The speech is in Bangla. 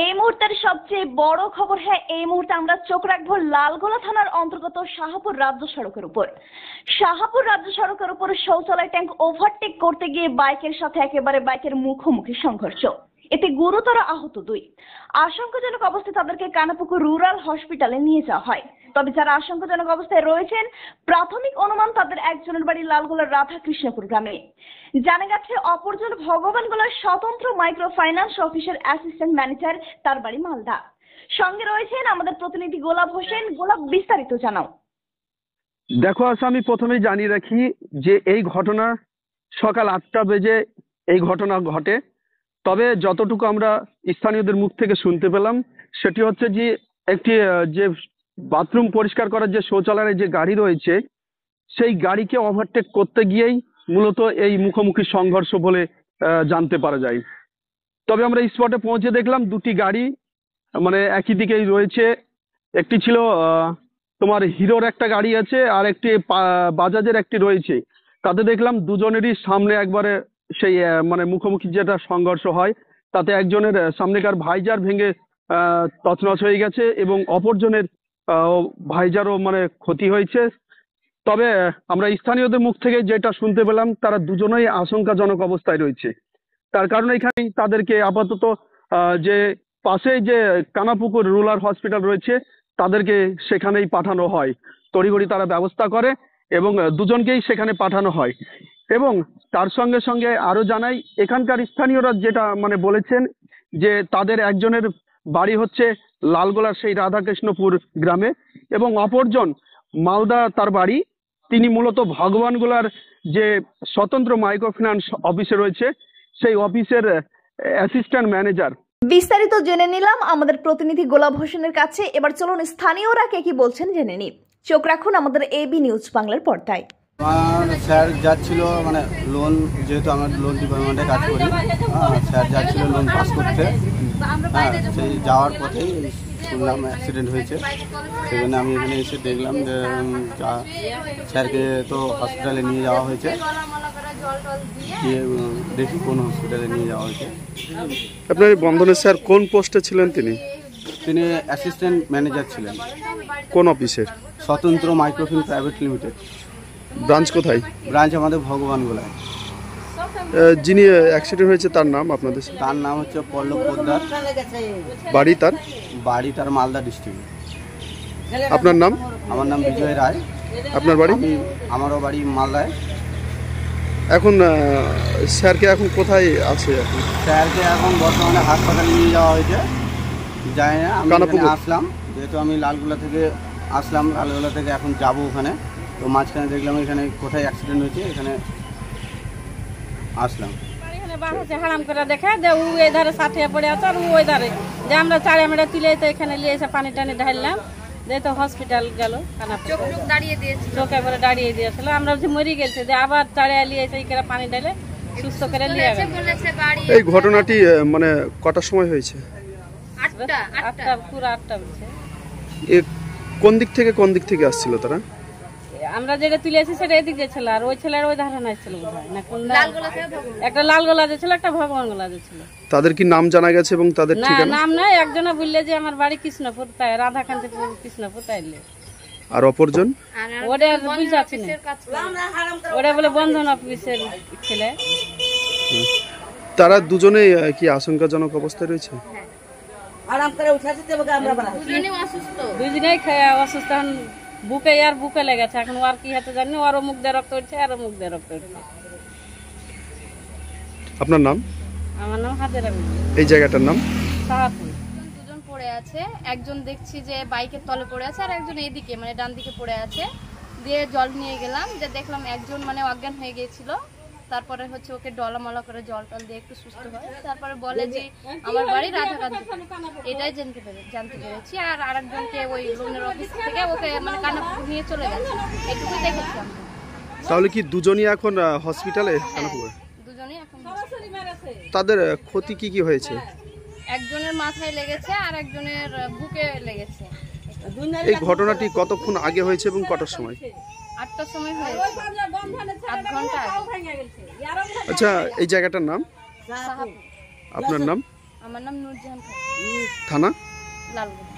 এই মুহূর্তের সবচেয়ে বড় খবর, হ্যাঁ এই মুহূর্তে আমরা চোখ রাখবো লালগোলা থানার অন্তর্গত শাহপুর রাজ্য সড়কের উপর। শাহপুর রাজ্য সড়কের উপর শৌচালয় ট্যাঙ্ক ওভারটেক করতে গিয়ে বাইকের সাথে একেবারে বাইকের মুখোমুখি সংঘর্ষ, এতে গুরুতর আহত 2। আশঙ্কাজনক অবস্থায় তাদেরকে কানাপুকুর রুরাল হসপিটালে নিয়ে যাওয়া হয়। তবে যারা আশঙ্কাজনক অবস্থায় রয়েছেন, প্রাথমিক অনুমান তাদের একজনের বাড়ি লালগোলার রাধাকৃষ্ণপুর গ্রামে। জানা গেছে অপরজন ভগবানগোলার স্বতন্ত্র মাইক্রো ফাইন্যান্স অফিসের অ্যাসিস্ট্যান্ট ম্যানেজার, তার বাড়ি মালদা। সঙ্গে রয়েছেন আমাদের প্রতিনিধি গোলাপ হোসেন। গোলাপ, বিস্তারিত জানাও। দেখো আমি প্রথমেই জানিয়ে রাখি যে এই ঘটনা সকাল 8টা বেজে এই ঘটনা ঘটে। তবে যতটুকু আমরা স্থানীয়দের মুখ থেকে শুনতে পেলাম সেটি হচ্ছে যে একটি যে বাথরুম পরিষ্কার করার যে শৌচালয়ের যে গাড়ি রয়েছে সেই গাড়িকে ওভারটেক করতে গিয়েই মূলত এই মুখোমুখি সংঘর্ষ বলে জানতে পারা যায়। তবে আমরা স্পটে পৌঁছে দেখলাম দুটি গাড়ি মানে একই দিকেই রয়েছে। একটি ছিল তোমার হিরোর একটা গাড়ি আছে, আর একটি বাজাজের একটি রয়েছে। তাতে দেখলাম দুজনেরই সামনে একবারে সেই মানে মুখোমুখি যেটা সংঘর্ষ হয় তাতে একজনের সামনেকার ভাইজার ভেঙে তছনছ হয়ে গেছে এবং অপরজনের ভাইজারও মানে ক্ষতি হয়েছে। তবে আমরা স্থানীয়দের মুখ থেকে যেটা শুনতে পেলাম তারা দুজনেই আশঙ্কাজনক অবস্থায় রয়েছে। তার কারণে এখানেই তাদেরকে আপাতত যে পাশেই যে কানাপুকুর রুরাল হসপিটাল রয়েছে তাদেরকে সেখানেই পাঠানো হয়। তড়িঘড়ি তারা ব্যবস্থা করে এবং দুজনকেই সেখানে পাঠানো হয়। এবং তার সঙ্গে সঙ্গে আরো জানাই, এখানকার স্থানীয়রা যেটা মানে বলেছেন যে তাদের একজনের বাড়ি হচ্ছে লালগোলার সেই রাধাকৃষ্ণপুর গ্রামে এবং অপরজন মালদা তার বাড়ি। তিনি মূলত ভগবানগোলার যে স্বতন্ত্র মাইক্রো ফিন্যান্স অফিসে রয়েছে সেই অফিসের অ্যাসিস্ট্যান্ট ম্যানেজার। বিস্তারিত জেনে নিলাম আমাদের প্রতিনিধি গোলাপ হোসেনের কাছে। এবার চলুন স্থানীয়রা কে কি বলছেন জেনে নিই। চোখ রাখুন আমাদের এবি নিউজ বাংলার পর্দায়। আমার স্যার যাচ্ছিল মানে লোন, যেহেতু আমরা লোন ডিপার্টমেন্টে কাজ করি, স্যার যাচ্ছিল লোন পাস করতে। সেই যাওয়ার পথেই শুনলাম অ্যাক্সিডেন্ট হয়েছে। সেই জন্য আমি এখানে এসে দেখলাম যে স্যারকে তো হসপিটালে নিয়ে যাওয়া হয়েছে। দেখি কোন হসপিটালে নিয়ে যাওয়া হয়েছে। আপনার বন্ধনের স্যার কোন পোস্টে ছিলেন? তিনি অ্যাসিস্ট্যান্ট ম্যানেজার ছিলেন। কোন অফিসের? স্বতন্ত্র মাইক্রোফিন প্রাইভেট লিমিটেড। ব্রাঞ্চ কোথায়? ব্রাঞ্চ আমাদের ভগবানগোলায়। যিনি অ্যাক্সিডেন্ট হয়েছে তার নাম আপনাদের? তার নাম হচ্ছে পল্লব পোদ্দার। বাড়ি তার মালদা ডিস্ট্রিক্ট। আপনার নাম? আমার নাম বিজয় রায়। আপনার বাড়ি? আমারও বাড়ি মালদায়। এখন স্যারকে এখন কোথায় আছে? স্যারকে এখন বর্তমানে হাসপাতালে নিয়ে যাওয়া হয়েছে। যাই না, আমি আসলাম, যেহেতু আমি লালগোলা থেকে আসলাম, লালগোলা থেকে এখন যাব ওখানে। তো মাঝখানে দেখলাম এখানে কোথায় অ্যাক্সিডেন্ট হয়েছে, এখানে আসলাম। হারাম করে দেখে যে ও এই ধারে সাথিয়া পড়ে আছে আর ওই ধারে, যে আমরা চারে মেরে তুলে তো এখানে নিয়ে এসে পানি টানি ঢাললাম। যে তো হসপিটাল গেল, চোখে করে দাঁড়িয়ে দিয়েছিল। আমরা মরে গেছে যে আবার চারে নিয়ে এসে পানি ঢালে সুস্থ করে নিয়ে গেল। এই ঘটনাটি মানে কটার সময় হয়েছে? 8টা, পুরো 8টা বলছে। কোন দিক থেকে আসছিল তারা? আমরা যেটা তুলে এসেছি সেটা এদিক যে ছিল, আর ওই ছেলের ওই ধারণা ছিল একটা লালগোলা যে ছিল, একটা ভগবানগোলা যে ছিল। তাদের কি নাম জানা গেছে এবং তাদের ঠিকানা? নাম নাই, একজনে বললে যে আমার বাড়ি কৃষ্ণপুর, তাই রাধাকান্তপুর কৃষ্ণপুর তাইলে। আর অপরজন ওটা বুঝাচ্ছি না, ওটা বলে বন্ধন অফিসের ছেলে। তারা দুজনেই কি আশঙ্কাজনক অবস্থায় রয়েছে? দুজনেই অসুস্থ, বুকে লেগেছে। এখন আর কি হতে জানি, ওরও মুখ দিয়ে রক্ত উঠছে, আরও মুখ দিয়ে রক্ত উঠছে। আপনার নাম? আমার নাম হাজেরা। এই জায়গাটার নাম? শাহপুর। দুজন পড়ে আছে, একজন দেখছি যে বাইকের তলে পড়ে আছে, আর একজন এইদিকে মানে ডান দিকে পড়ে আছে। দিয়ে জল নিয়ে গেলাম, যে দেখলাম একজন মানে অজ্ঞান হয়ে গিয়েছিল। তারপরে হচ্ছে ওকে ডলামলা করে জল টল দিয়ে একটু সুস্থ হয়। তারপরে বলে যে আমার বাড়ি রাধাকান্ত, এটাই জানতে পেরেছি। আর আরেকজনকে ওই লোনের অফিস থেকে ওকে মানে কানাপুর নিয়ে চলে গেছে, এটুকুই দেখেছি আমরা। তাহলে কি দুজনই এখন হসপিটালে? দুজনই এখন। তাদের ক্ষতি কি হয়েছে? একজনের মাথায় লেগেছে আর একজনের বুকে লেগেছে। এই ঘটনাটি কতক্ষণ আগে হয়েছে এবং কটার সময়? 8টার সময় হয়েছে, 8 ঘন্টা আগে। আচ্ছা, এই জায়গাটার নাম? শাহপুর। আপনার নাম? আমার নাম নূরজাহান খান, থানা লালগোলা।